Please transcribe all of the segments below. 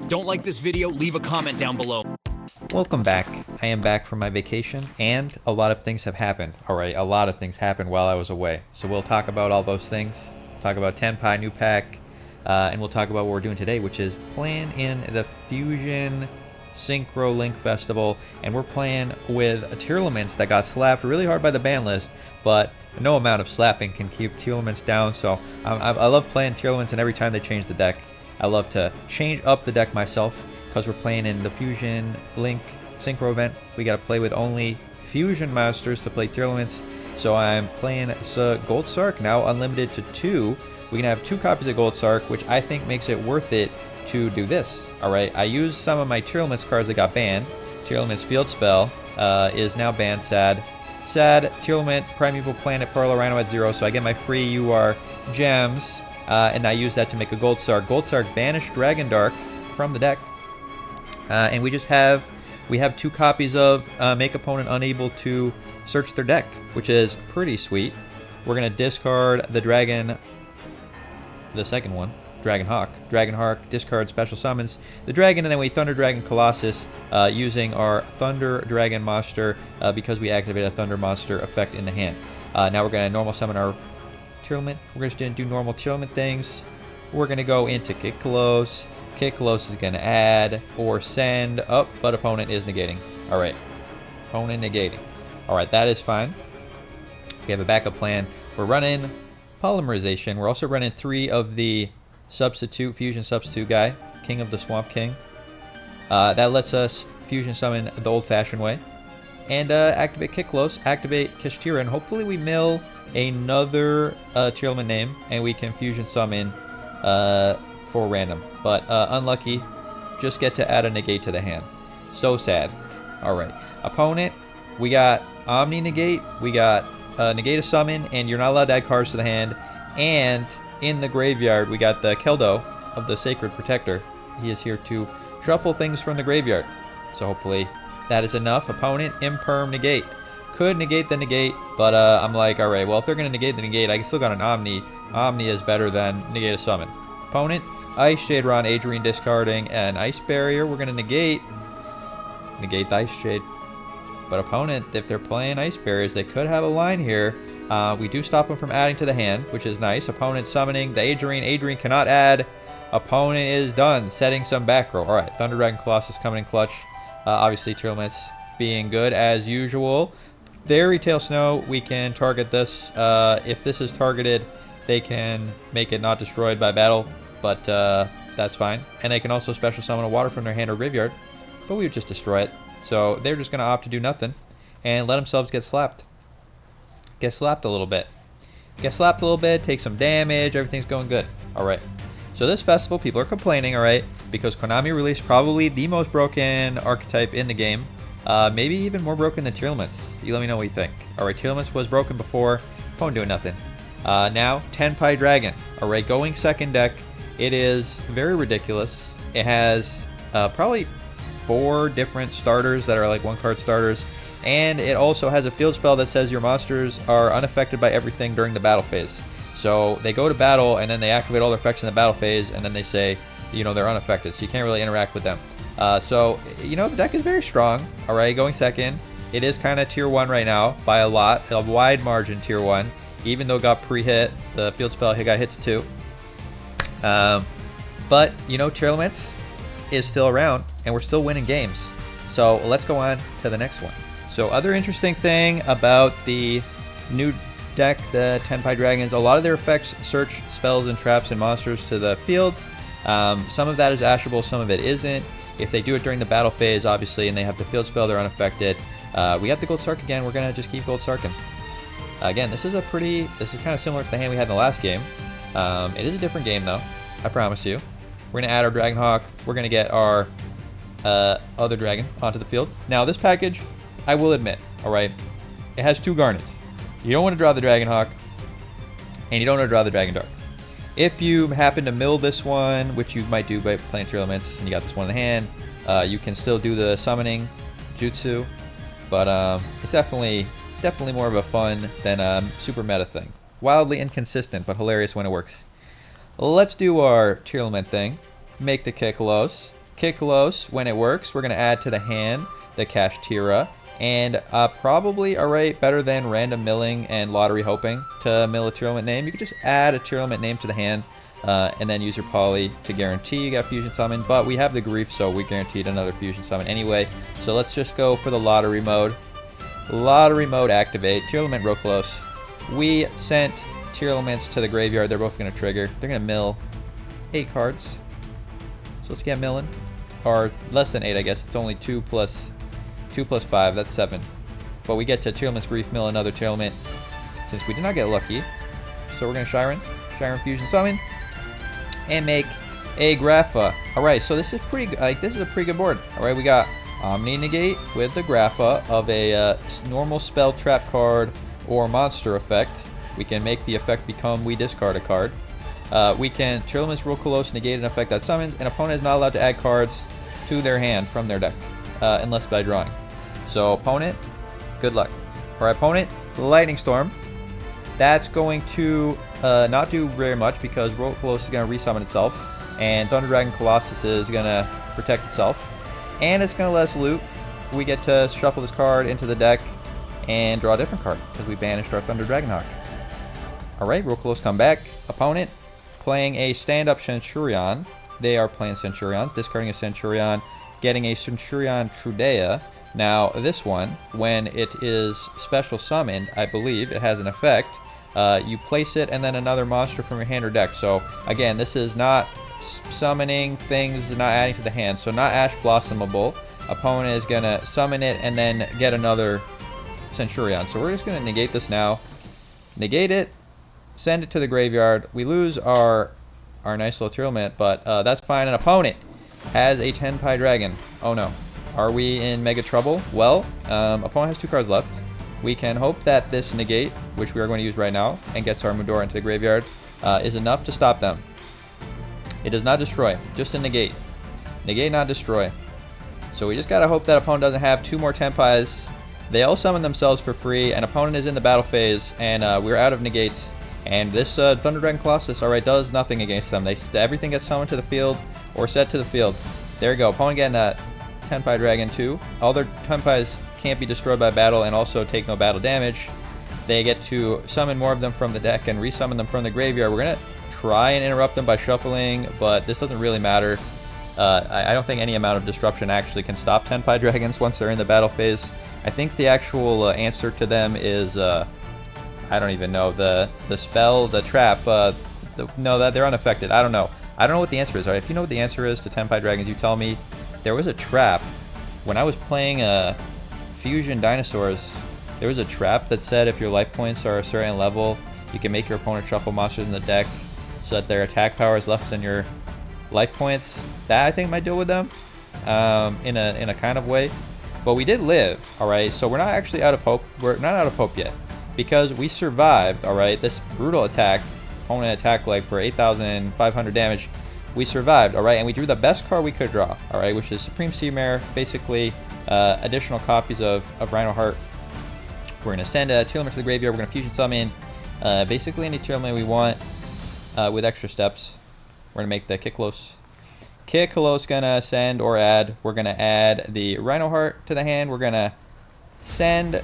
Don't like this video? Leave a comment down below. Welcome back. I am back from my vacation, and a lot of things have happened. Alright, a lot of things happened while I was away. So we'll talk about all those things. We'll talk about Tenpai, new pack, and we'll talk about what we're doing today, which is playing in the Fusion Synchro Link Festival. And we're playing with Tearlaments that got slapped really hard by the ban list, but no amount of slapping can keep Tearlaments down. So I love playing Tearlaments, and every time they change the deck, I love to change up the deck myself. Because we're playing in the Fusion Link Synchro event, we got to play with only Fusion Masters to play Tearlaments. So I'm playing Gold Sark now, unlimited to 2. We can have 2 copies of Gold Sark, which I think makes it worth it to do this. Alright, I used some of my Tearlaments cards that got banned. Tearlaments Field Spell is now banned, sad. Sad, Tearlament, Primeval Planet, Pearl Rhino at 0, so I get my free UR gems, and I use that to make a Gold Sark. Gold Sark banished Dragon Dark from the deck. And we have 2 copies of make opponent unable to search their deck, which is pretty sweet. We're going to discard the dragon, the second one, Dragon Hawk. Dragon Hawk, discard special summons the dragon, and then we Thunder Dragon Colossus using our Thunder Dragon monster because we activate a Thunder monster effect in the hand. Now we're going to normal summon our Tearlament. We're just going to do normal Tearlament things. We're going to go into Kick Close. Kick Close is going to add or send up, but opponent is negating. Alright. Opponent negating. Alright, that is fine. We have a backup plan. We're running Polymerization. We're also running 3 of the Substitute, Fusion Substitute guy. King of the Swamp King. That lets us Fusion Summon the old-fashioned way. And activate Kick Close, activate Kishtira, and hopefully we mill another Tearlament name, and we can Fusion Summon for random, but unlucky. Just get to add a negate to the hand. So sad. Alright, opponent, we got Omni Negate, we got negate a summon, and you're not allowed to add cards to the hand. And in the graveyard we got the Keldo of the Sacred Protector. He is here to shuffle things from the graveyard, so hopefully that is enough. Opponent, Imperm Negate. Could negate the negate, but I'm like, alright, well, if they're going to negate the negate, I still got an Omni. Omni is better than negate a summon. Opponent, Ice Shade, Ron Adrian discarding an Ice Barrier. We're going to negate the Ice Shade. But opponent, if they're playing Ice Barriers, they could have a line here. We do stop them from adding to the hand, which is nice. Opponent summoning the Adrian. Adrian cannot add. Opponent is done, setting some back row. Alright, Thunder Dragon Colossus coming in clutch. Obviously, Tearlaments being good as usual. Fairy Tail Snow, we can target this. If this is targeted, they can make it not destroyed by battle. But that's fine. And they can also special summon a water from their hand or graveyard. But we would just destroy it. So they're just going to opt to do nothing. And let themselves get slapped. Get slapped a little bit. Get slapped a little bit. Take some damage. Everything's going good. Alright. So this festival, people are complaining, alright? Because Konami released probably the most broken archetype in the game. Maybe even more broken than Tearlaments. You let me know what you think. Alright, Tearlaments was broken before. Opponent doing nothing. Now, Tenpai Dragon. Alright, going second deck. It is very ridiculous. It has probably 4 different starters that are like 1-card starters. And it also has a field spell that says your monsters are unaffected by everything during the battle phase. So they go to battle and then they activate all their effects in the battle phase, and then they say, you know, they're unaffected. So you can't really interact with them. So, you know, the deck is very strong. Alright, going second. It is kind of tier 1 right now by a lot. A wide margin tier 1. Even though it got pre-hit, the field spell got hit to 2. But, you know, Tearlaments is still around, and we're still winning games. So let's go on to the next one. So other interesting thing about the new deck, the Tenpai Dragons, a lot of their effects search spells and traps and monsters to the field. Some of that is ashable, some of it isn't. If they do it during the battle phase, obviously, and they have the field spell, they're unaffected. We have the Gold Sark again. We're going to just keep Gold Sarking. Again, this is kind of similar to the hand we had in the last game. It is a different game, though. I promise you. We're going to add our Dragon Hawk. We're going to get our other dragon onto the field. Now, this package, I will admit, alright, it has 2 Garnets. You don't want to draw the Dragon Hawk, and you don't want to draw the Dragon Dark. If you happen to mill this one, which you might do by playing Tearlaments, and you got this one in the hand, you can still do the summoning jutsu, but it's definitely more of a fun than super meta thing. Wildly inconsistent, but hilarious when it works. Let's do our Tearlament thing. make the Kiklos. Kiklos, when it works, we're going to add to the hand the Kashtira. And probably, alright, better than random milling and lottery hoping to mill a Tearlament name. You could just add a Tearlament name to the hand and then use your poly to guarantee you got Fusion Summon. But we have the Grief, so we guaranteed another Fusion Summon anyway. So let's just go for the lottery mode. Lottery mode activate. Tearlament real close. We sent Tearlaments to the graveyard. They're both going to trigger. They're going to mill 8 cards. So let's get milling. Or less than 8, I guess. It's only 2 plus 5, that's 7. But we get to Tearlament's Grief, mill another Tearlament, since we did not get lucky. So we're going to Shiren Fusion Summon, and make a Grapha. Alright, so this is pretty, this is a pretty good board. Alright, we got Omni Negate with the Grapha of a normal spell, trap card, or monster effect. We can make the effect become we discard a card. We can Tearlament's Real Close, negate an effect that summons. An opponent is not allowed to add cards to their hand from their deck, unless by drawing. So opponent, good luck. Our opponent, Lightning Storm. That's going to not do very much because Real Close is going to resummon itself, and Thunder Dragon Colossus is going to protect itself, and it's going to let us loot. We get to shuffle this card into the deck and draw a different card because we banished our Thunder Dragonhawk. Alright, Real Close come back. Opponent playing a stand-up Centurion. They are playing Centurions, discarding a Centurion, getting a Centurion Trudea. Now, this one, when it is special summoned, I believe it has an effect. You place it and then another monster from your hand or deck. So, again, this is not summoning things, not adding to the hand. So, not Ash Blossomable. Opponent is going to summon it and then get another Centurion. So, we're just going to negate this now. Negate it. Send it to the graveyard. We lose our nice little Tearlament, but that's fine. An opponent has a 10-pie dragon. Oh no. Are we in mega trouble? Well, opponent has 2 cards left. We can hope that this negate, which we are going to use right now, and gets our Mudora into the graveyard, is enough to stop them. It does not destroy, just a negate. Negate, not destroy. So we just gotta hope that opponent doesn't have 2 more 10-pies. They all summon themselves for free, and opponent is in the battle phase, and we're out of negates. And this Thunder Dragon Colossus, alright, does nothing against them. Everything gets summoned to the field or set to the field. There you go. Opponent getting that 10-pie dragon too. All their 10-pies can't be destroyed by battle and also take no battle damage. They get to summon more of them from the deck and resummon them from the graveyard. We're going to try and interrupt them by shuffling, but this doesn't really matter. I don't think any amount of disruption actually can stop 10-pie dragons once they're in the battle phase. I think the actual answer to them is... I don't even know, the spell, the trap, no, that they're unaffected. I don't know. I don't know what the answer is. All right, if you know what the answer is to 10-pie dragons, you tell me. There was a trap. When I was playing Fusion Dinosaurs, there was a trap that said if your life points are a certain level, you can make your opponent shuffle monsters in the deck so that their attack power is less than your life points. That, I think, might deal with them in a kind of way. But we did live, all right? So we're not actually out of hope. We're not out of hope yet. Because we survived, alright, this brutal attack, opponent attack like for 8,500 damage, we survived, alright, and we drew the best card we could draw, alright, which is Supreme Sea Mare, basically additional copies of Rhino Heart. We're going to send a Tearlament to the graveyard, we're going to Fusion Summon basically any Tearlament we want with extra steps. We're going to make the Kiklos. Kiklos going to send or add, we're going to add the Rhino Heart to the hand, we're going to send...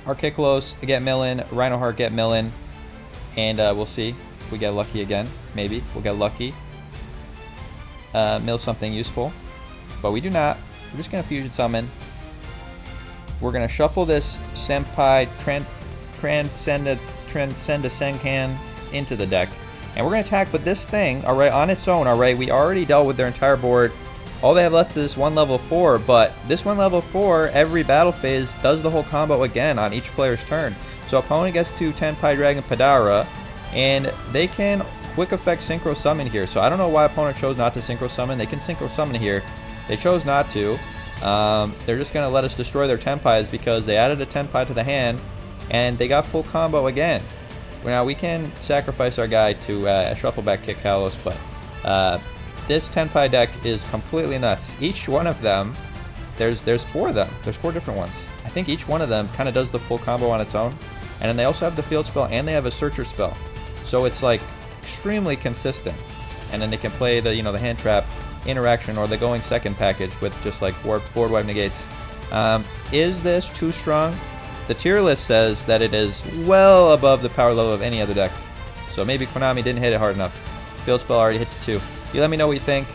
our Kiklos get millin, Rhino Heart get millin, and we'll see if we get lucky again. Maybe we'll get lucky. Mill something useful, but we do not. We're just gonna Fusion Summon. We're gonna shuffle this Senpai Transcenda Senkan into the deck, and we're gonna attack. But this thing, all right, on its own, all right, we already dealt with their entire board. All they have left is one level 4, but this one level 4, every battle phase does the whole combo again on each player's turn. So opponent gets to 10-pie dragon Padara, and they can quick effect synchro summon here. So I don't know why opponent chose not to synchro summon. They can synchro summon here. They chose not to. They're just going to let us destroy their 10-pies because they added a 10-pie to the hand, and they got full combo again. Now we can sacrifice our guy to shuffle back Kick Kalos, but... this 10-pie deck is completely nuts. Each one of them, there's 4 of them. There's 4 different ones. I think each one of them kind of does the full combo on its own. And then they also have the field spell and they have a searcher spell. So it's like extremely consistent. And then they can play the, the hand trap interaction or the going second package with just like board wipe negates. Is this too strong? The tier list says that it is well above the power level of any other deck. So maybe Konami didn't hit it hard enough. Field spell already hit the 2. You let me know what you think.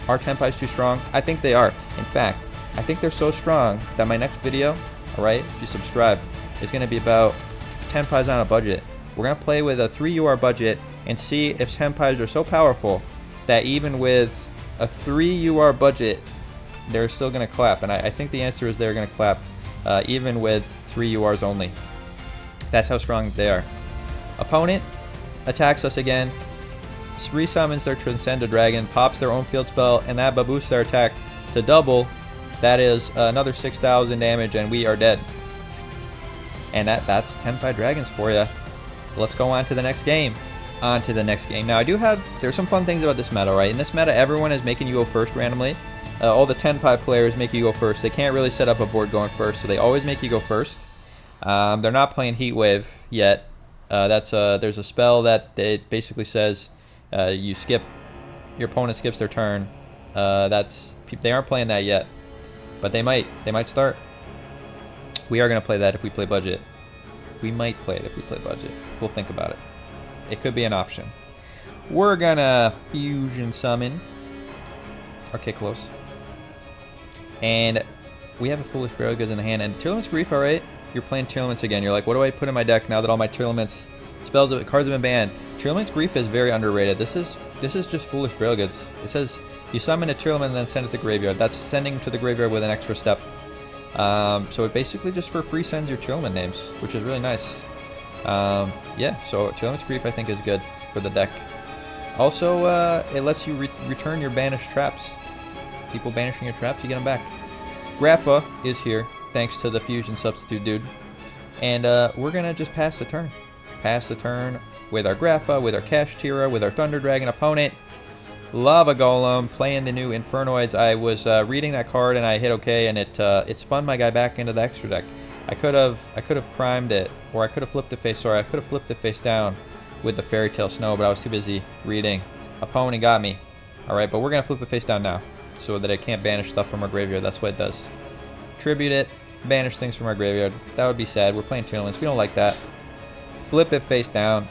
Are Tenpais too strong? I think they are. In fact, I think they're so strong that my next video, alright, if you subscribe, is going to be about Tenpais on a budget. We're going to play with a 3 UR budget and see if Tenpais are so powerful that even with a 3 UR budget, they're still going to clap. And I think the answer is they're going to clap, even with 3 URs only. That's how strong they are. Opponent attacks us again, resummons their Transcended Dragon, pops their own field spell, and that boosts their attack to double. That is another 6,000 damage, and we are dead. And that's Tenpai Dragons for you. Let's go on to the next game. Now, there's some fun things about this meta, right? In this meta, everyone is making you go first randomly. All the Tenpai players make you go first. They can't really set up a board going first, so they always make you go first. They're not playing Heat Wave yet. There's a spell that it basically says your opponent skips their turn. They aren't playing that yet, but they might start. We are going to play that if we play budget. We might play it if we play budget. We'll think about it. It could be an option. We're going to fusion summon Arcade Close. And we have a Foolish Burial Goods in the hand. And Tearlaments Grief, alright? You're playing Tearlaments again. You're like, what do I put in my deck now that all my Tearlaments cards have been banned? Tearlaments Grief is very underrated. This is just Foolish Burial Goods. It says you summon a Tearlament and then send it to the graveyard. That's sending to the graveyard with an extra step. So it basically just for free sends your Tearlament names, which is really nice. Yeah, so Tearlaments Grief I think is good for the deck. Also, it lets you return your banished traps. People banishing your traps, you get them back. Grappa is here, thanks to the fusion substitute dude. And we're going to just pass the turn. Pass the turn with our Grappa, with our Kashtira, with our Thunder Dragon opponent. Lava Golem playing the new Infernoids. I was reading that card and I hit OK, and it spun my guy back into the extra deck. I could have crimed it, or I could have flipped it face. Sorry, I could have flipped it face down with the Fairy Tale Snow, but I was too busy reading. Opponent got me. All right, but we're gonna flip it face down now, so that it can't banish stuff from our graveyard. That's what it does. Tribute it, banish things from our graveyard. That would be sad. We're playing Tearlaments. We don't like that. Flip it face down.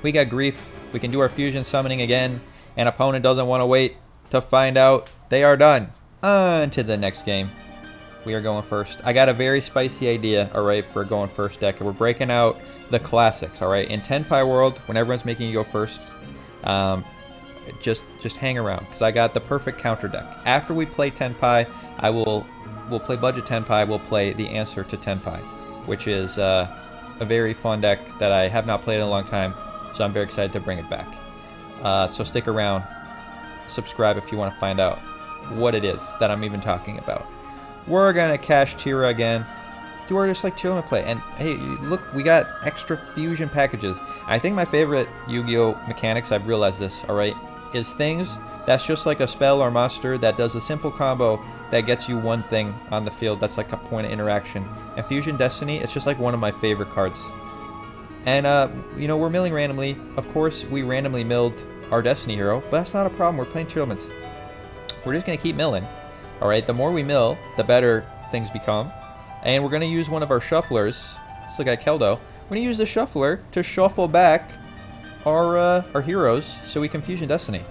We got Grief. We can do our fusion summoning again. And opponent doesn't want to wait to find out. They are done. On to the next game. We are going first. I got a very spicy idea, alright, for going first deck. We're breaking out the classics, alright? In Tenpai World, when everyone's making you go first, just hang around, because I got the perfect counter deck. After we play Tenpai, we'll play Budget Tenpai, we'll play the answer to Tenpai, which is a very fun deck that I have not played in a long time, so I'm very excited to bring it back. So stick around, subscribe if you want to find out what it is that I'm even talking about. We're gonna Kashtira again. Do our just like Tearlament play. And hey, look, we got extra fusion packages. I think my favorite Yu-Gi-Oh mechanics, I've realized this, alright, is things that's just like a spell or monster that does a simple combo that gets you one thing on the field. That's like a point of interaction. And Fusion Destiny, it's just like one of my favorite cards. And, you know, we're milling randomly. Of course, we randomly milled our Destiny hero, but that's not a problem. We're playing Tearlaments. We're just going to keep milling. Alright, the more we mill, the better things become. And we're going to use one of our shufflers. Let's look at Keldo. We're going to use the shuffler to shuffle back our heroes so we can Fusion Destiny.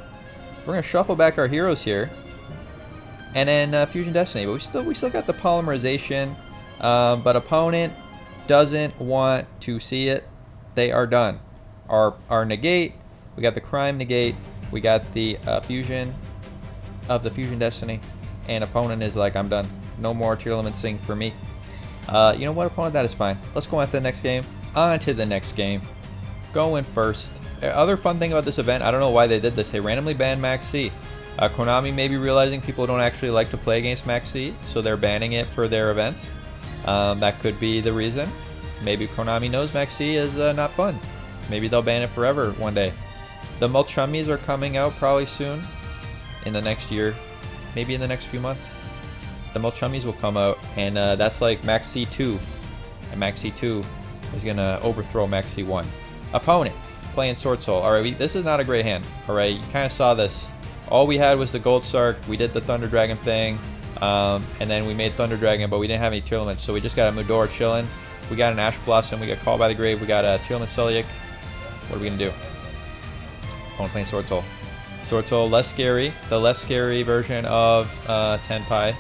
We're going to shuffle back our heroes here. And then Fusion Destiny. But we still got the polymerization. But opponent doesn't want to see it. They are done. Our negate. We got the crime negate. We got the fusion of the Fusion Destiny. And opponent is like, I'm done. No more Tearlamentsing for me. You know what, opponent? That is fine. Let's go on to the next game. On to the next game. Going first. Other fun thing about this event, I don't know why they did this. They randomly banned Max C. Konami may be realizing people don't actually like to play against Max C, so they're banning it for their events. That could be the reason. Maybe Konami knows Max C is not fun. Maybe they'll ban it forever one day. The Mulchummies are coming out probably soon. In the next year. Maybe in the next few months. The Mulchummies will come out, and that's like Max C2. And Max C2 is going to overthrow Max C1. Opponent, playing Sword Soul. Alright, this is not a great hand. Alright, you kind of saw this All we had was the Gold Sark. We did the Thunder Dragon thing. And then we made Thunder Dragon, but we didn't have any Tearlaments. So we just got a Mudor chilling. We got an Ash Blossom. We got Called by the Grave. We got a Tearlament Celiac. What are we going to do? Opponent playing Sword Soul. Sword Soul, less scary. The less scary version of Tenpai.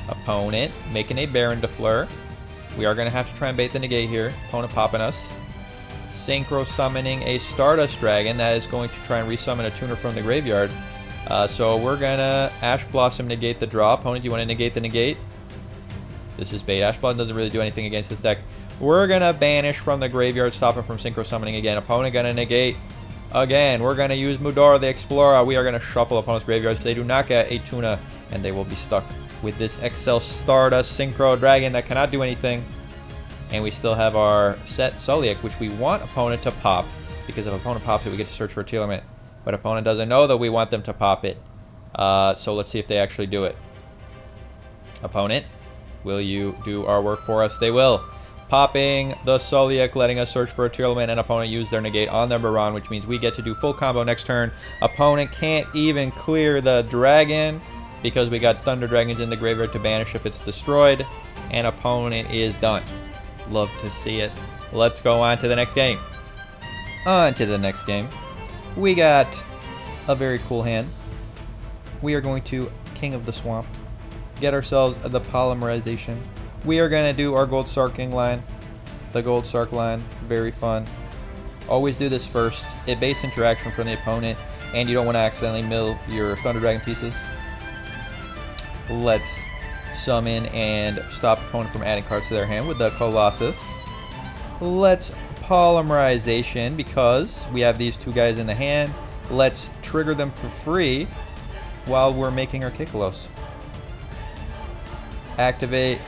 Opponent making a Baron Defleur. We are going to have to try and bait the negate here. Opponent popping us. Synchro summoning a Stardust Dragon that is going to try and resummon a tuner from the graveyard. So we're going to Ash Blossom negate the draw. Opponent, do you want to negate the negate? This is bait. Ash Blossom doesn't really do anything against this deck. We're going to banish from the graveyard, stop him from synchro summoning again. Opponent going to negate again. We're going to use Mudora the Explorer. We are going to shuffle opponent's graveyards. They do not get a tuna, and they will be stuck with this XL Stardust Synchro Dragon that cannot do anything. And we still have our set Celiac, which we want opponent to pop, because if opponent pops it, we get to search for a Tearlament. But opponent doesn't know that we want them to pop it. So let's see if they actually do it. Opponent, will you do our work for us? They will. Popping the Celiac, letting us search for a Tearlament, and opponent use their negate on their Baron, which means we get to do full combo next turn. Opponent can't even clear the dragon, because we got Thunder Dragons in the graveyard to banish if it's destroyed. And opponent is done. Love to see it. Let's go on to the next game. On to the next game. We got a very cool hand. We are going to King of the Swamp. Get ourselves the Polymerization. We are going to do our Gold Sarking line. The Gold Sark line. Very fun. Always do this first. It baits interaction from the opponent, and you don't want to accidentally mill your Thunder Dragon pieces. Let's summon and stop opponent from adding cards to their hand with the Colossus. Let's Polymerization, because we have these two guys in the hand. Let's trigger them for free while we're making our Kikalos. Activate,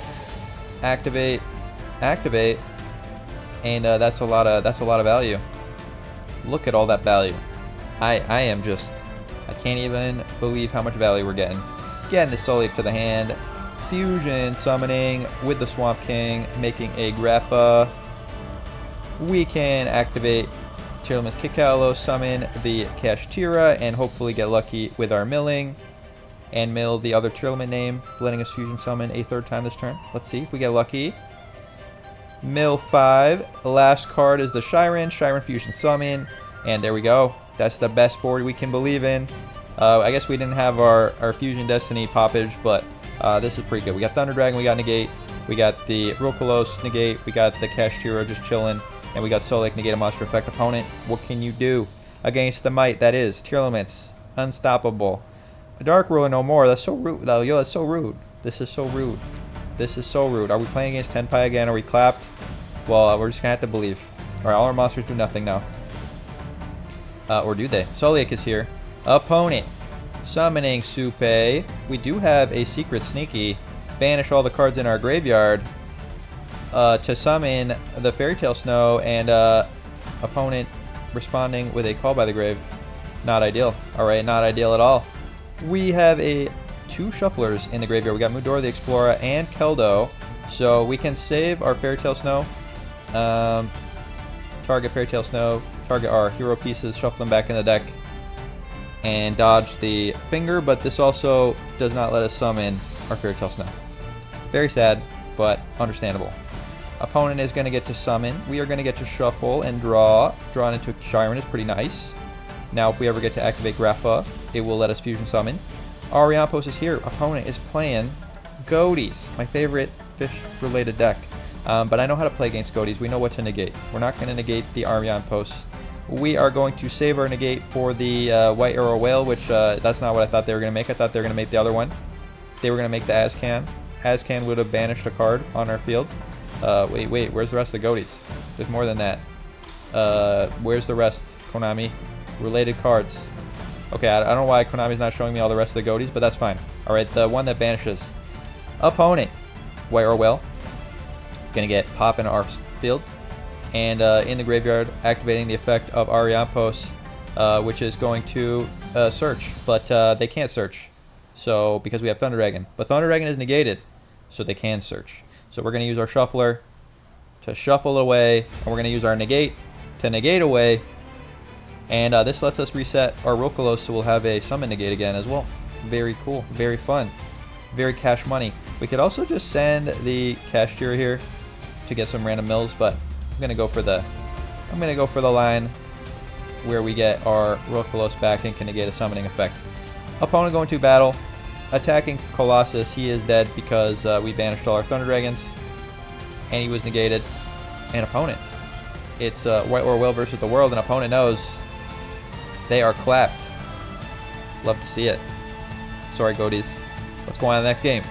activate, activate, and that's a lot of value. Look at all that value. I can't even believe how much value we're getting. Getting the Celiac to the hand. Fusion summoning with the Swamp King, making a Grappa. We can activate Tearlament's Kikalo, summon the Kashtira, and hopefully get lucky with our milling. And mill the other Tearlament name, letting us fusion summon a third time this turn. Let's see if we get lucky. Mill 5. Last card is the Shiren. Shiren fusion summon. And there we go. That's the best board we can believe in. I guess we didn't have our Fusion Destiny poppage, but this is pretty good. We got Thunder Dragon, we got Negate, we got the Rokolos Negate, we got the Kashtira just chilling, and we got Celiac Negate a monster effect. Opponent, what can you do against the might that is Tearlaments? Unstoppable. A Dark Ruler no more. That's so rude. Yo, that's so rude. This is so rude. This is so rude. Are we playing against Tenpai again? Are we clapped? Well, we're just gonna have to believe. Alright, all our monsters do nothing now. Or do they? Celiac is here. Opponent. Summoning Supe. We do have a secret sneaky. Banish all the cards in our graveyard to summon the Fairy Tale Snow, and opponent responding with a Call by the Grave. Not ideal. Alright, not ideal at all. We have two shufflers in the graveyard. We got Mudora the Explorer and Keldo. So we can save our Fairy Tale Snow. Target Fairy Tale Snow. Target our hero pieces. Shuffle them back in the deck. And dodge the finger, but this also does not let us summon our Fairy Tale Snow. Very sad, but understandable. Opponent is going to get to summon. We are going to get to shuffle and draw. Drawn into Shiren is pretty nice. Now, if we ever get to activate Grappa, it will let us fusion summon. Ariampos is here. Opponent is playing Goaties, my favorite fish-related deck. But I know how to play against Goaties. We know what to negate. We're not going to negate the Ariampos. We are going to save our negate for the White Arrow Whale, which that's not what I thought they were going to make. I thought they were going to make the other one. They were going to make the Azcan. Azcan would have banished a card on our field. Wait, where's the rest of the Goaties? There's more than that. Where's the rest, Konami? Related cards. Okay, I don't know why Konami's not showing me all the rest of the Goaties, but that's fine. Alright, the one that banishes. Opponent. White Arrow Whale. Going to get pop in our field. And in the graveyard, activating the effect of Ariampos, which is going to search, but they can't search, so because we have Thunder Dragon. But Thunder Dragon is negated, so they can search. So we're going to use our Shuffler to shuffle away, and we're going to use our Negate to negate away, And this lets us reset our Rokolos, so we'll have a summon negate again as well. Very cool, very fun, very cash money. We could also just send the Cashier here to get some random mills, but I'm gonna go for the line where we get our Rokolos back and can negate a summoning effect. Opponent going to battle, attacking Colossus. He is dead because we banished all our Thunder Dragons, and he was negated. And opponent, it's White or Will versus the world, and opponent knows they are clapped. Love to see it. Sorry, Goaties. Let's go on to the next game.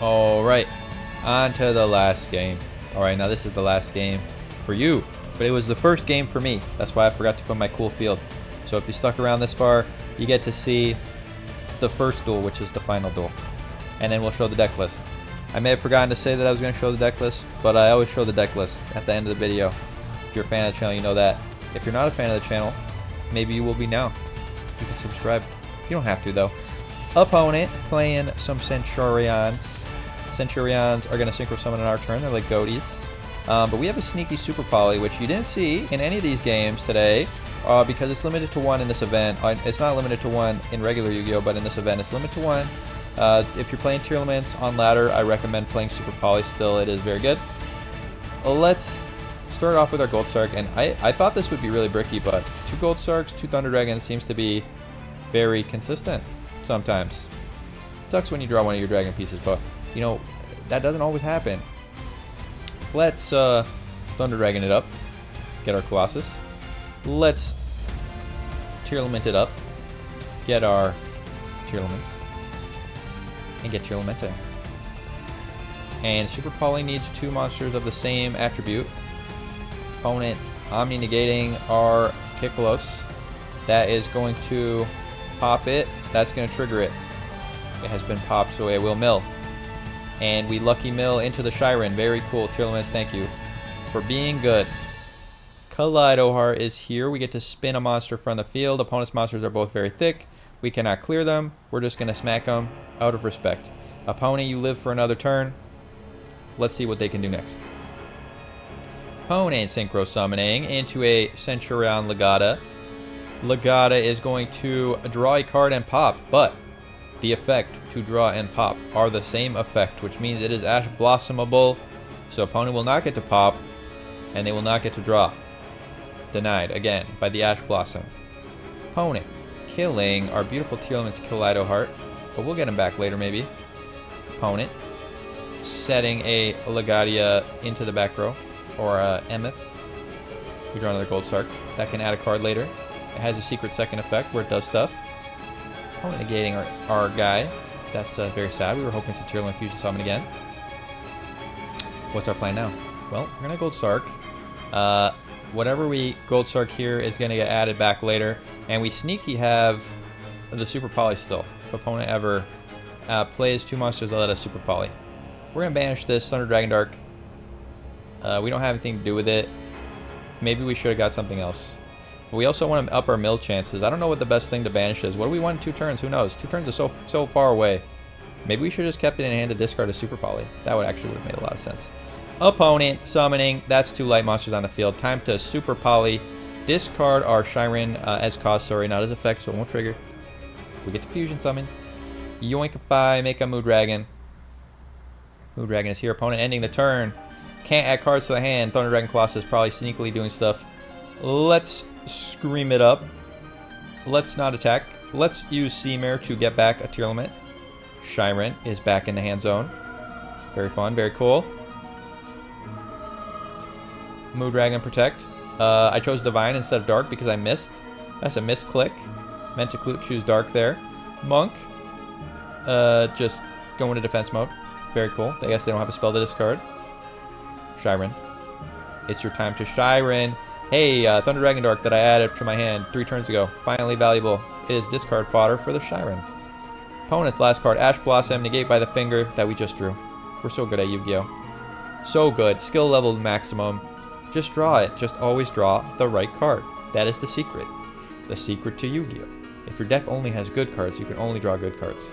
All right, on to the last game. All right, now this is the last game for you, but it was the first game for me. That's why I forgot to put my cool field. So if you stuck around this far, you get to see the first duel, which is the final duel, and then we'll show the deck list. I may have forgotten to say that I was going to show the deck list, but I always show the deck list at the end of the video. If you're a fan of the channel, you know that. If you're not a fan of the channel, maybe you will be now. You can subscribe. You don't have to, though. Opponent playing some Centurions. Centurions are going to synchro summon on our turn. They're like goaties. But we have a sneaky Super Poly, which you didn't see in any of these games today, because it's limited to 1 in this event. It's not limited to 1 in regular Yu-Gi-Oh, but in this event it's limited to 1. If you're playing Tearlaments on ladder, I recommend playing Super Poly still. It is very good. Let's start off with our Gold Sark, and I thought this would be really bricky, but 2 Gold Sarks, 2 Thunder Dragons seems to be very consistent sometimes. It sucks when you draw one of your dragon pieces, but you know, that doesn't always happen. Let's Thunder Dragon it up, get our Colossus. Let's Tearlament it up, get our Tearlaments, and get Tearlamenting. And Super Poly needs 2 monsters of the same attribute. Opponent Omni negating our Kikolos. That is going to pop it. That's going to trigger it. It has been popped, so it will mill. And we lucky mill into the Shiren. Very cool. Tearlaments, thank you for being good. Kaleido Heart is here. We get to spin a monster from the field. Opponent's monsters are both very thick. We cannot clear them. We're just going to smack them out of respect. Opponent, you live for another turn. Let's see what they can do next. Opponent synchro summoning into a Centurion Legata. Legata is going to draw a card and pop, but the effect to draw and pop are the same effect, which means it is Ash Blossomable. So opponent will not get to pop, and they will not get to draw. Denied again by the Ash Blossom. Opponent killing our beautiful Tearlaments Kaleido Heart, but we'll get him back later maybe. Opponent setting a Legadia into the back row, or Emeth. We draw another Gold Sark. That can add a card later. It has a secret second effect where it does stuff. Opponent negating our guy. That's very sad. We were hoping to Tearlament Fusion Summon again. What's our plan now? Well, we're going to Gold Sark. Whatever we Gold Sark here is going to get added back later. And we sneaky have the Super Poly still. If opponent ever plays 2 monsters, they'll let us Super Poly. We're going to banish this Thunder Dragon Dark. We don't have anything to do with it. Maybe we should have got something else. But we also want to up our mill chances. I don't know what the best thing to banish is. What do we want in 2 turns? Who knows? 2 turns are so far away. Maybe we should have just kept it in hand to discard a Super Poly. That would have made a lot of sense. Opponent summoning. That's 2 light monsters on the field. Time to Super Poly. Discard our Shiren as cost, sorry, not as effect, so it won't trigger. We get to Fusion Summon. Yoinkify, make a Mood Dragon. Mood Dragon is here. Opponent ending the turn. Can't add cards to the hand. Thunder Dragon Colossus probably sneakily doing stuff. Let's scream it up. Let's not attack. Let's use Seamare to get back a Tearlament. Shiren is back in the hand zone. Very fun, very cool. Mood Dragon Protect. I chose Divine instead of Dark because I missed. That's a misclick. Meant to choose Dark there. Monk. Just go into defense mode. Very cool. I guess they don't have a spell to discard. Shiren. It's your time to Shiren. Hey, Thunder Dragon Dark that I added to my hand 3 turns ago. Finally valuable. It is discard fodder for the Shiren. Opponent's last card, Ash Blossom, negate by the finger that we just drew. We're so good at Yu-Gi-Oh! So good. Skill level maximum. Just draw it. Just always draw the right card. That is the secret. The secret to Yu-Gi-Oh! If your deck only has good cards, you can only draw good cards.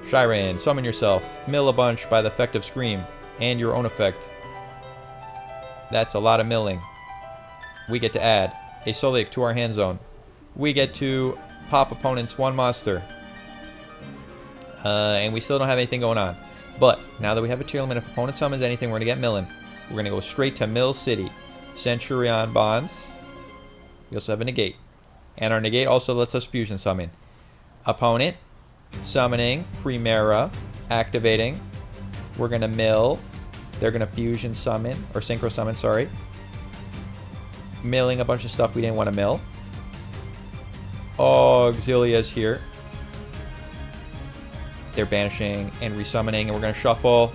Shiren, summon yourself. Mill a bunch by the effect of Scream. And your own effect. That's a lot of milling. We get to add a Solik to our hand zone. We get to pop opponents 1 monster. And we still don't have anything going on. But now that we have a Tearlament, if opponent summons anything, we're going to get milling. We're going to go straight to Mill City. Centurion Bonds. We also have a negate. And our negate also lets us fusion summon. Opponent summoning Primera, activating. We're going to mill. They're going to fusion summon, or synchro summon, sorry. Milling a bunch of stuff we didn't want to mill. Auxilia's here. They're banishing and resummoning, and we're going to shuffle.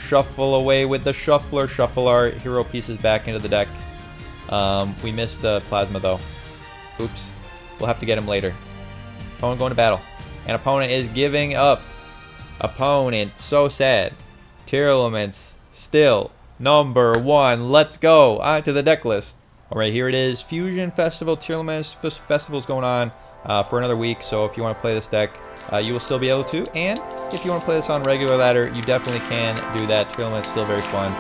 Shuffle away with the shuffler. Shuffle our hero pieces back into the deck. We missed the plasma, though. Oops. We'll have to get him later. Opponent going to battle. And opponent is giving up. Opponent, so sad. Tearlaments, still number 1. Let's go. On to the deck list. Alright, here it is. Fusion Festival. Tearlaments Festival's going on for another week. So if you want to play this deck, you will still be able to. And if you want to play this on regular ladder, you definitely can do that. Tearlament's still very fun.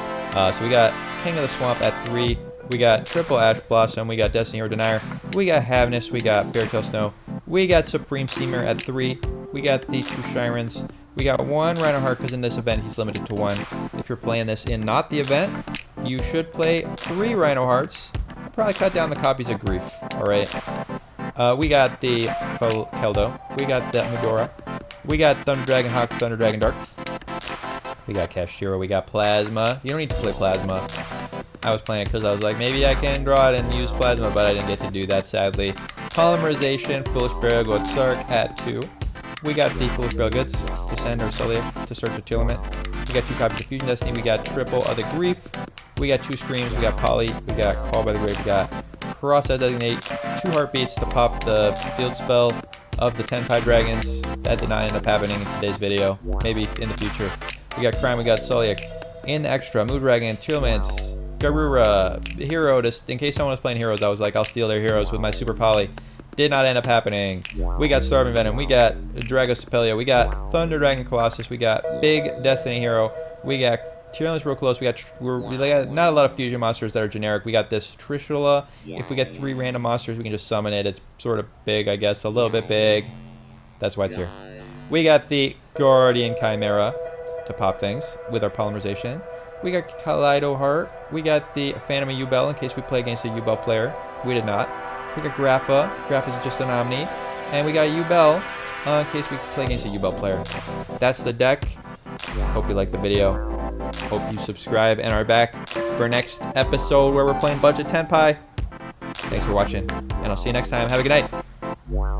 So we got King of the Swamp at 3. We got Triple Ash Blossom. We got Destiny or Denier. We got Havness. We got Fairytale Snow. We got Supreme Seamer at 3. We got the 2 Shirens. We got 1 Rhino Heart because in this event he's limited to 1. If you're playing this in not the event, you should play 3 Rhino Hearts. I'll probably cut down the copies of Grief. Alright. We got the Keldo. We got the Medora. We got Thunder Dragon Hawk, Thunder Dragon Dark. We got Kashtira. We got Plasma. You don't need to play Plasma. I was playing it because I was like, maybe I can draw it and use Plasma, but I didn't get to do that, sadly. Polymerization, Foolish Burial, Goat Sark at 2. We got the Foolish Burial Goods to send our Solia to search for Tearlament. We got 2 copies of Fusion Destiny. We got Triple of the Grief. We got 2 Screams. We got Poly. We got Call by the Grave. We got Cross-Eyed Designate. 2 Heartbeats to pop the field spell of the 10 Pie Dragons. That did not end up happening in today's video. Maybe in the future. We got Crime. We got Soliak. In the extra, Mood Dragon, Tearlaments, Garura, Hero. Just in case someone was playing Heroes, I was like, I'll steal their Heroes with my Super Poly. Did not end up happening. We got Starving Venom. We got Dragostapelia. We got Thunder Dragon Colossus. We got Big Destiny Hero. We got Tearlaments real close. We got not a lot of fusion monsters that are generic. We got this Trishula. If we get 3 random monsters, we can just summon it. It's sort of big, I guess. A little bit big. That's why it's here. We got the Guardian Chimera to pop things with our polymerization. We got Kaleido Heart. We got the Phantom of Yubel in case we play against a Yubel player. We did not. We got Grapha. Grapha's just an Omni. And we got Yubel in case we play against a Yubel player. That's the deck. Hope you liked the video. Hope you subscribe and are back for next episode where we're playing Budget Tenpai. Thanks for watching, and I'll see you next time. Have a good night. Wow.